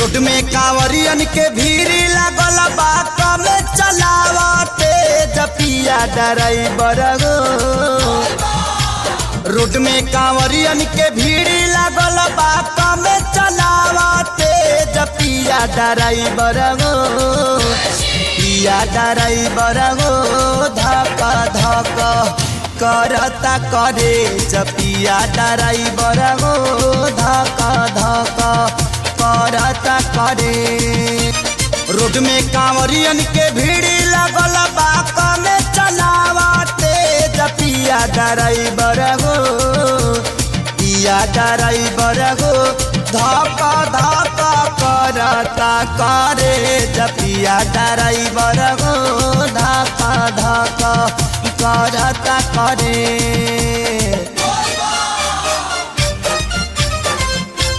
Road में कांवरियन के भीड़ लागल बा कमे चलावते जपिया ड्राइवर हो। रोड में कांवरियन के भीड़ लागल बा कमे चलावते जपिया ड्राइवर हो। पिया ड्राइवर हो धक धक करता करे जपिया ड्राइवर हो धक धक करता करे। रोड में कांवरियन के भीड़ लगल बा कमे चलावते जपिया ड्राइवर हो। पिया ड्राइवर हो धक धक करता करे जपिया ड्राइवर हो धक धक करता करे।